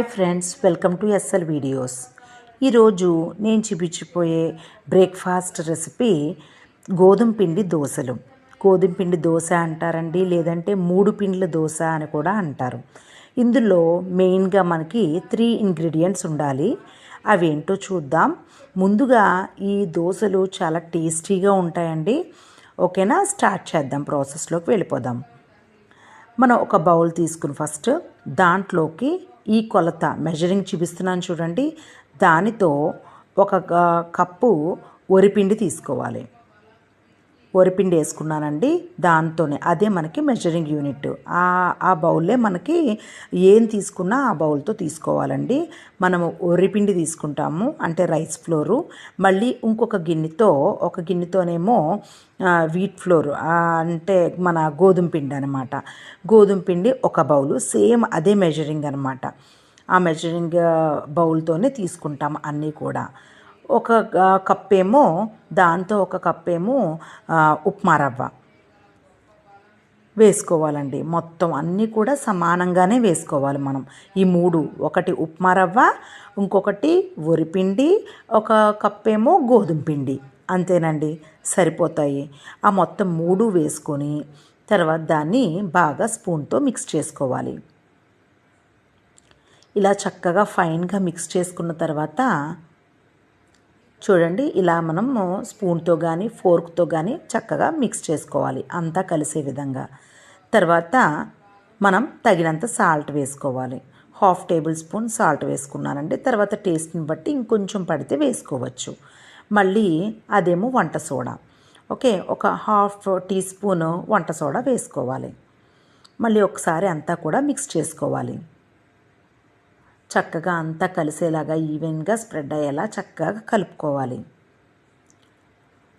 Hi friends, welcome to SL videos. ఈరోజు నేను చూపించిపోయే breakfast recipe గోధుమ పిండి దోశలు. గోధుమ పిండి దోశ అంటారండి, లేదంటే మూడు పిండ్ల దోశ అని కూడా అంటారు. ఇందులో మెయిన్గా మనకి 3 ఇంగ్రీడియంట్స్ ఉండాలి. అవేంటో చూద్దాం. ముందుగా ఈ దోశలు చాలా టేస్టీగా ఉంటాయండి. ఓకేనా, స్టార్ట్ చేద్దాం, ప్రాసెస్లోకి వెళ్ళిపోదాం. మనం ఒక బౌల్ తీసుకుని ఫస్ట్ దాంట్లోకి ఈ కొలత మెజరింగ్ చూపిస్తున్నాను చూడండి, దానితో ఒక కప్పు వరిపిండి తీసుకోవాలి. వరిపిండి వేసుకున్నానండి, దాంతోనే అదే మనకి మెజరింగ్ యూనిట్. ఆ బౌల్లే మనకి ఏం తీసుకున్నా ఆ బౌల్తో తీసుకోవాలండి. మనము వరిపిండి తీసుకుంటాము, అంటే రైస్ ఫ్లోరు. మళ్ళీ ఇంకొక గిన్నెతోనేమో వీట్ ఫ్లోర్, అంటే మన గోధుమ పిండి అనమాట. గోధుమ పిండి ఒక బౌలు, సేమ్ అదే మెజరింగ్ అనమాట. ఆ మెజరింగ్ బౌల్తోనే తీసుకుంటాము అన్నీ కూడా. ఒక కప్పేమో, దాంతో ఒక కప్పేమో ఉప్మా రవ్వ వేసుకోవాలండి. మొత్తం అన్నీ కూడా సమానంగానే వేసుకోవాలి మనం. ఈ మూడు, ఒకటి ఉప్మా రవ్వ, ఇంకొకటి వరిపిండి, ఒక కప్పేమో గోధుమ పిండి, అంతేనండి, సరిపోతాయి. ఆ మొత్తం మూడు వేసుకొని తర్వాత దాన్ని బాగా స్పూన్తో మిక్స్ చేసుకోవాలి. ఇలా చక్కగా ఫైన్గా మిక్స్ చేసుకున్న తర్వాత చూడండి, ఇలా మనము స్పూన్తో కానీ ఫోర్క్తో కానీ చక్కగా మిక్స్ చేసుకోవాలి, అంతా కలిసే విధంగా. తర్వాత మనం తగినంత సాల్ట్ వేసుకోవాలి. 1/2 టేబుల్ స్పూన్ సాల్ట్ వేసుకున్నానండి. తర్వాత టేస్ట్ని బట్టి ఇంకొంచెం పడితే వేసుకోవచ్చు. మళ్ళీ అదేమో వంట సోడా, ఓకే, ఒక 1/2 టీ స్పూన్ వంట సోడా వేసుకోవాలి. మళ్ళీ ఒకసారి అంతా కూడా మిక్స్ చేసుకోవాలి. చక్కగా అంతా కలిసేలాగా ఈవెన్గా స్ప్రెడ్ అయ్యేలా చక్కగా కలుపుకోవాలి.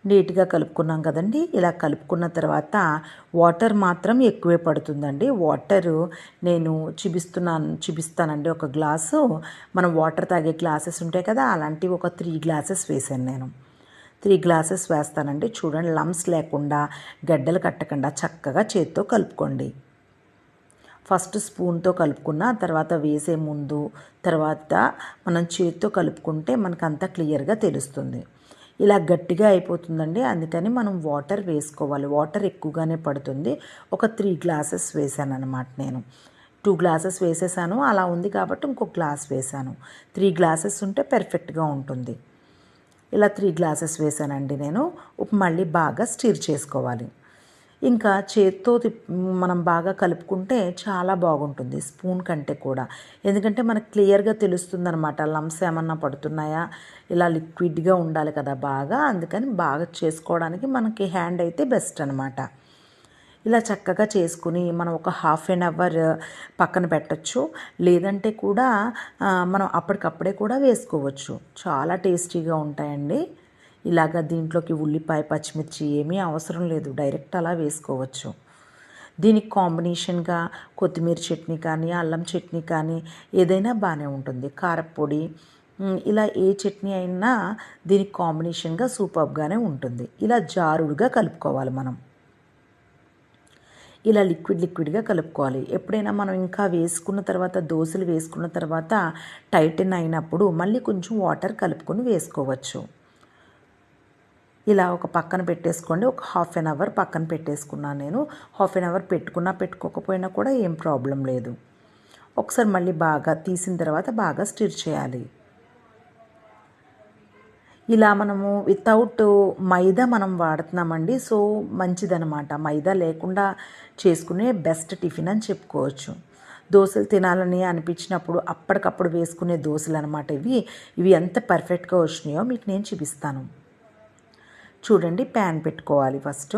నీట్గా కలుపుకున్నాం కదండి. ఇలా కలుపుకున్న తర్వాత వాటర్ మాత్రం ఎక్కువే పడుతుందండి. వాటరు నేను చూపిస్తానండి. ఒక గ్లాసు, మనం వాటర్ తాగే గ్లాసెస్ ఉంటాయి కదా, అలాంటివి ఒక 3 గ్లాసెస్ వేసాను నేను. 3 గ్లాసెస్ వేస్తానండి. చూడండి, లమ్స్ లేకుండా, గడ్డలు కట్టకుండా చక్కగా చేత్తో కలుపుకోండి. ఫస్ట్ స్పూన్తో కలుపుకున్న తర్వాత వేసే ముందు తర్వాత మనం చేతితో కలుపుకుంటే మనకంతా క్లియర్గా తెలుస్తుంది. ఇలా గట్టిగా అయిపోతుందండి, అందుకని మనం వాటర్ వేసుకోవాలి. వాటర్ ఎక్కువగానే పడుతుంది. ఒక 3 గ్లాసెస్ వేసాను అనమాట. నేను 2 గ్లాసెస్ వేసేసాను, అలా ఉంది కాబట్టి ఇంకొక గ్లాస్ వేసాను. 3 గ్లాసెస్ ఉంటే పర్ఫెక్ట్గా ఉంటుంది. ఇలా 3 గ్లాసెస్ వేసానండి నేను. మళ్ళీ బాగా స్టిర్ చేసుకోవాలి. ఇంకా చేత్తో మనం బాగా కలుపుకుంటే చాలా బాగుంటుంది, స్పూన్ కంటే కూడా. ఎందుకంటే మనకు క్లియర్గా తెలుస్తుందనమాట, లమ్స్ ఏమన్నా పడుతున్నాయా. ఇలా లిక్విడ్గా ఉండాలి కదా బాగా, అందుకని బాగా చేసుకోవడానికి మనకి హ్యాండ్ అయితే బెస్ట్ అనమాట. ఇలా చక్కగా చేసుకుని మనం ఒక 1/2 అవర్ పక్కన పెట్టచ్చు. లేదంటే కూడా మనం అప్పటికప్పుడే కూడా వేసుకోవచ్చు. చాలా టేస్టీగా ఉంటాయండి. ఇలాగ దీంట్లోకి ఉల్లిపాయ, పచ్చిమిర్చి ఏమీ అవసరం లేదు, డైరెక్ట్ అలా వేసుకోవచ్చు. దీనికి కాంబినేషన్గా కొత్తిమీర చట్నీ కానీ, అల్లం చట్నీ కానీ ఏదైనా బాగానే ఉంటుంది. కారపొడి, ఇలా ఏ చట్నీ అయినా దీనికి కాంబినేషన్గా సూపర్గానే ఉంటుంది. ఇలా జారుడుగా కలుపుకోవాలి మనం. ఇలా లిక్విడ్గా కలుపుకోవాలి. ఎప్పుడైనా మనం ఇంకా వేసుకున్న తర్వాత, దోశలు వేసుకున్న తర్వాత టైటన్ అయినప్పుడు మళ్ళీ కొంచెం వాటర్ కలుపుకొని వేసుకోవచ్చు. ఇలా ఒక పక్కన పెట్టేసుకోండి. ఒక 1/2 అవర్ పక్కన పెట్టేసుకున్నాను నేను. 1/2 అవర్ పెట్టుకున్నా పెట్టుకోకపోయినా కూడా ఏం ప్రాబ్లం లేదు. ఒకసారి మళ్ళీ బాగా తీసిన తర్వాత బాగా స్టిర్ చేయాలి. ఇలా మనము వితౌట్ మైదా మనం వాడుతున్నామండి, సో మంచిదనమాట. మైదా లేకుండా చేసుకునే బెస్ట్ టిఫిన్ అని చెప్పుకోవచ్చు. దోశలు తినాలని అనిపించినప్పుడు అప్పటికప్పుడు వేసుకునే దోశలు అనమాట ఇవి ఎంత పర్ఫెక్ట్గా వచ్చినాయో మీకు నేను చూపిస్తాను. చూడండి, ప్యాన్ పెట్టుకోవాలి ఫస్ట్.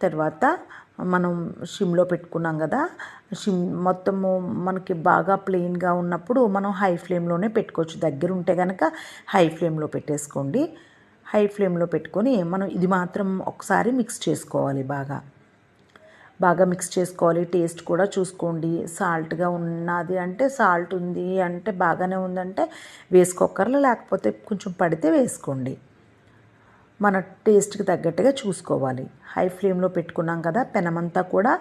తర్వాత మనం సిమ్లో పెట్టుకున్నాం కదా, మొత్తము మనకి బాగా ప్లెయిన్గా ఉన్నప్పుడు మనం హై ఫ్లేమ్లోనే పెట్టుకోవచ్చు. దగ్గర ఉంటే కనుక హై ఫ్లేమ్లో పెట్టేసుకోండి. హై ఫ్లేమ్లో పెట్టుకొని మనం ఇది మాత్రం ఒకసారి మిక్స్ చేసుకోవాలి. బాగా మిక్స్ చేసుకోవాలి. టేస్ట్ కూడా చూసుకోండి. సాల్ట్గా ఉన్నది అంటే, సాల్ట్ ఉంది అంటే, బాగానే ఉందంటే వేసుకోకర్లు, లేకపోతే కొంచెం పడితే వేసుకోండి. మన టేస్ట్కి తగ్గట్టుగా చూసుకోవాలి. హై ఫ్లేమ్లో పెట్టుకున్నాం కదా, పెనమంతా కూడా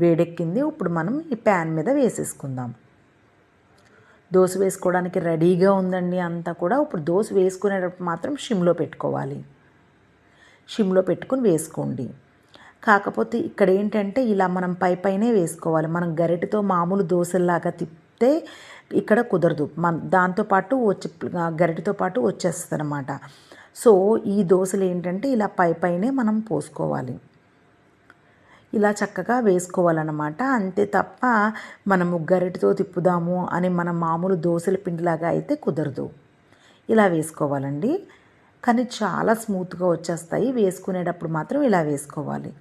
వేడెక్కింది. ఇప్పుడు మనం ఈ ప్యాన్ మీద వేసేసుకుందాం. దోశ వేసుకోవడానికి రెడీగా ఉందండి అంతా కూడా. ఇప్పుడు దోశ వేసుకునేటప్పుడు మాత్రం సిమ్లో పెట్టుకోవాలి. సిమ్లో పెట్టుకుని వేసుకోండి. కాకపోతే ఇక్కడ ఏంటంటే ఇలా మనం పైనే వేసుకోవాలి. మనం గరిటెతో మామూలు దోశల్లాగా తిప్పితే ఇక్కడ కుదరదు. దాంతోపాటు గరిటెతో పాటు వచ్చేస్తుంది అనమాట. సో ఈ దోశలు ఏంటంటే ఇలా పైనే మనం పోసుకోవాలి. ఇలా చక్కగా వేసుకోవాలన్నమాట. అంతే తప్ప మనము గరిటెతో తిప్పుదాము అని మనం మామూలు దోశల పిండిలాగా అయితే కుదరదు. ఇలా వేసుకోవాలండి. కానీ చాలా స్మూత్గా వచ్చేస్తాయి. వేసుకునేటప్పుడు మాత్రం ఇలా వేసుకోవాలి.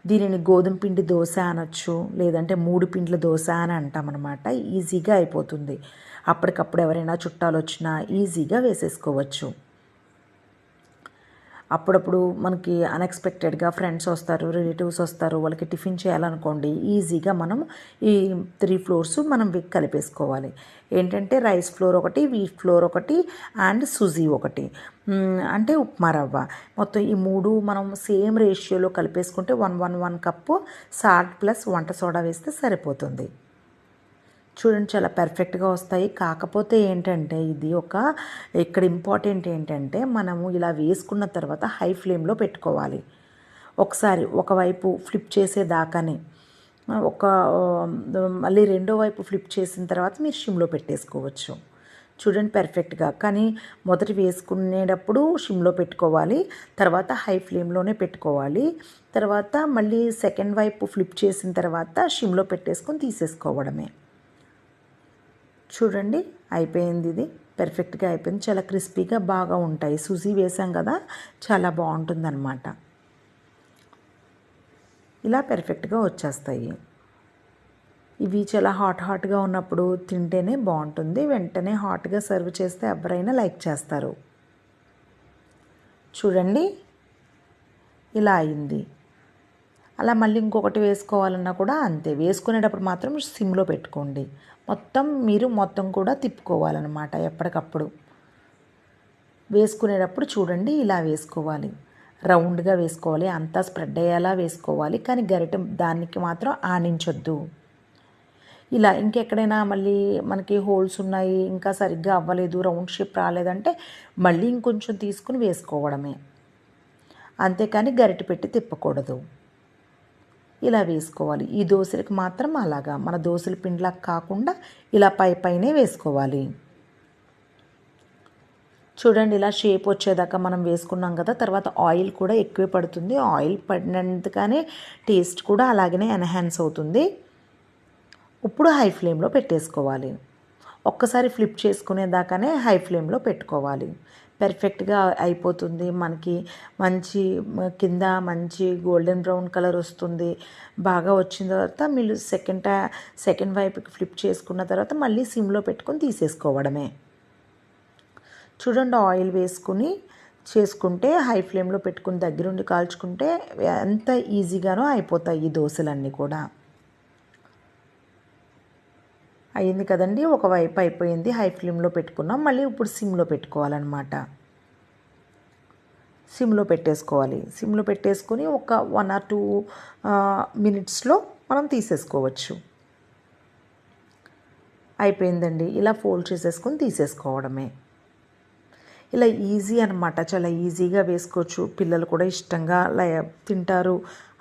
దీనిని గోధుమ పిండి దోశ అనొచ్చు, లేదంటే 3 పిండ్ల దోశ అని అంటామన్నమాట. ఈజీగా అయిపోతుంది. అప్పటికప్పుడు ఎవరైనా చుట్టాలు వచ్చినా ఈజీగా వేసేసుకోవచ్చు. అప్పుడప్పుడు మనకి అన్ఎక్స్పెక్టెడ్గా ఫ్రెండ్స్ వస్తారు, రిలేటివ్స్ వస్తారు, వాళ్ళకి టిఫిన్ చేయాలనుకోండి, ఈజీగా మనం ఈ 3 ఫ్లోర్స్ మనం కలిపేసుకోవాలి. ఏంటంటే రైస్ ఫ్లోర్ ఒకటి, వీట్ ఫ్లోర్ ఒకటి అండ్ సుజీ ఒకటి, అంటే ఉప్మా రవ్వ. మొత్తం ఈ 3 మనం సేమ్ రేషియోలో కలిపేసుకుంటే 1 కప్పు సాల్ట్ ప్లస్ వంట సోడా వేస్తే సరిపోతుంది. చూడండి చాలా పర్ఫెక్ట్గా వస్తాయి. కాకపోతే ఏంటంటే ఇక్కడ ఇంపార్టెంట్ ఏంటంటే మనము ఇలా వేసుకున్న తర్వాత హై ఫ్లేమ్లో పెట్టుకోవాలి. ఒకసారి ఒకవైపు ఫ్లిప్ చేసేదాకానే మళ్ళీ రెండో వైపు ఫ్లిప్ చేసిన తర్వాత మీరు సిమ్లో పెట్టేసుకోవచ్చు. చూడండి పర్ఫెక్ట్గా. కానీ మొదటి వేసుకునేటప్పుడు సిమ్లో పెట్టుకోవాలి, తర్వాత హై ఫ్లేమ్లోనే పెట్టుకోవాలి. తర్వాత మళ్ళీ సెకండ్ వైపు ఫ్లిప్ చేసిన తర్వాత సిమ్లో పెట్టేసుకొని తీసేసుకోవడమే. చూడండి అయిపోయింది. ఇది పర్ఫెక్ట్గా అయిపోయింది. చాలా క్రిస్పీగా బాగా ఉంటాయి. సుజీ వేసాం కదా, చాలా బాగుంటుందన్నమాట. ఇలా పర్ఫెక్ట్గా వచ్చేస్తాయి. ఇవి చాలా హాట్గా ఉన్నప్పుడు తింటేనే బాగుంటుంది. వెంటనే హాట్గా సర్వ్ చేస్తే ఎవరైనా లైక్ చేస్తారు. చూడండి ఇలా అయింది. అలా మళ్ళీ ఇంకొకటి వేసుకోవాలన్నా కూడా అంతే. వేసుకునేటప్పుడు మాత్రం సిమ్లో పెట్టుకోండి. మొత్తం కూడా తిప్పుకోవాలన్నమాట ఎప్పటికప్పుడు. వేసుకునేటప్పుడు చూడండి ఇలా వేసుకోవాలి, రౌండ్గా వేసుకోవాలి, అంతా స్ప్రెడ్ అయ్యేలా వేసుకోవాలి. కానీ గరిటె దానికి మాత్రం ఆనించొద్దు. ఇలా ఇంకెక్కడైనా మళ్ళీ మనకి హోల్స్ ఉన్నాయి, ఇంకా సరిగ్గా అవ్వలేదు, రౌండ్ షేప్ రాలేదంటే మళ్ళీ ఇంకొంచెం తీసుకుని వేసుకోవడమే. అంతేకాని గరిటె పెట్టి తిప్పకూడదు. ఇలా వేసుకోవాలి. ఈ దోశలకు మాత్రం అలాగా మన దోశల పిండిలా కాకుండా ఇలా పైనే వేసుకోవాలి. చూడండి ఇలా షేప్ వచ్చేదాకా మనం వేసుకున్నాం కదా. తర్వాత ఆయిల్ కూడా ఎక్కువే పడుతుంది. ఆయిల్ పడినందుకనే టేస్ట్ కూడా అలాగనే ఎన్హాన్స్ అవుతుంది. ఇప్పుడు హై ఫ్లేమ్లో పెట్టేసుకోవాలి. ఒక్కసారి ఫ్లిప్ చేసుకునేదాకానే హై ఫ్లేమ్లో పెట్టుకోవాలి. పర్ఫెక్ట్గా అయిపోతుంది. మనకి మంచి కింద మంచి గోల్డెన్ బ్రౌన్ కలర్ వస్తుంది. బాగా వచ్చిన తర్వాత మీరు సెకండ్ వైపుకి ఫ్లిప్ చేసుకున్న తర్వాత మళ్ళీ సిమ్లో పెట్టుకొని తీసేసుకోవడమే. చూడండి ఆయిల్ వేసుకుని చేసుకుంటే హై ఫ్లేమ్లో పెట్టుకుని దగ్గరుండి కాల్చుకుంటే ఎంత ఈజీగానో అయిపోతాయి ఈ దోశలన్నీ కూడా. అయింది కదండి, ఒకవైపు అయిపోయింది. హై ఫ్లేమ్లో పెట్టుకున్నాం. మళ్ళీ ఇప్పుడు సిమ్లో పెట్టుకోవాలన్నమాట. సిమ్లో పెట్టేసుకోవాలి. సిమ్లో పెట్టేసుకొని ఒక 1 or 2 మినిట్స్లో మనం తీసేసుకోవచ్చు. అయిపోయిందండి. ఇలా ఫోల్డ్ చేసేసుకొని తీసేసుకోవడమే. ఇలా ఈజీ అనమాట. చాలా ఈజీగా వేసుకోవచ్చు. పిల్లలు కూడా ఇష్టంగా తింటారు.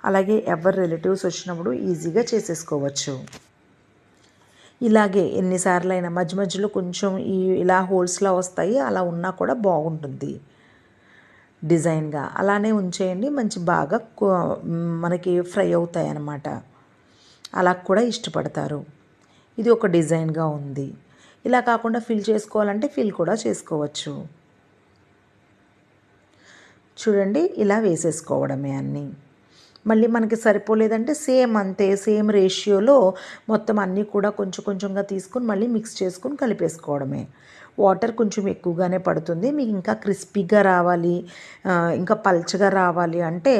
అలాగే ఎవరి రిలేటివ్స్ వచ్చినప్పుడు ఈజీగా చేసేసుకోవచ్చు. ఇలాగే ఎన్నిసార్లు అయినా మధ్యలో కొంచెం ఇలా హోల్స్లా వస్తాయి. అలా ఉన్నా కూడా బాగుంటుంది డిజైన్గా. అలానే ఉంచేయండి. మంచి బాగా మనకి ఫ్రై అవుతాయి అన్నమాట. అలా కూడా ఇష్టపడతారు. ఇది ఒక డిజైన్గా ఉంది. ఇలా కాకుండా ఫిల్ చేసుకోవాలంటే ఫిల్ కూడా చేసుకోవచ్చు. చూడండి ఇలా వేసేసుకోవడమే అన్నీ. మళ్ళీ మనకి సరిపోలేదంటే సేమ్ రేషియోలో మొత్తం అన్నీ కూడా కొంచెంగా తీసుకుని మళ్ళీ మిక్స్ చేసుకుని కలిపేసుకోవడమే. వాటర్ కొంచెం ఎక్కువగానే పడుతుంది. మీకు ఇంకా క్రిస్పీగా రావాలి, ఇంకా పల్చగా రావాలి అంటే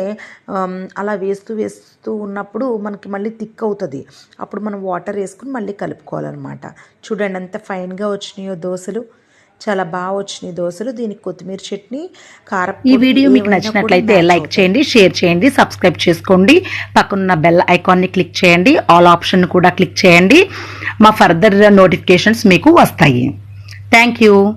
అలా వేస్తూ ఉన్నప్పుడు మనకి మళ్ళీ థిక్ అవుతుంది. అప్పుడు మనం వాటర్ వేసుకుని మళ్ళీ కలుపుకోవాలన్నమాట. చూడండి ఎంత ఫైన్గా వచ్చినాయో దోశలు. చాలా బాగా వచ్చినాయి దోశలు. దీనికి కొత్తిమీర చట్నీ, కారపొడి. ఈ వీడియో మీకు నచ్చినట్లయితే లైక్ చేయండి, షేర్ చేయండి, సబ్స్క్రైబ్ చేసుకోండి. పక్కన బెల్ ఐకాన్ని క్లిక్ చేయండి, ఆల్ ఆప్షన్ కూడా క్లిక్ చేయండి. మా ఫర్దర్ నోటిఫికేషన్స్ మీకు వస్తాయి. Thank you.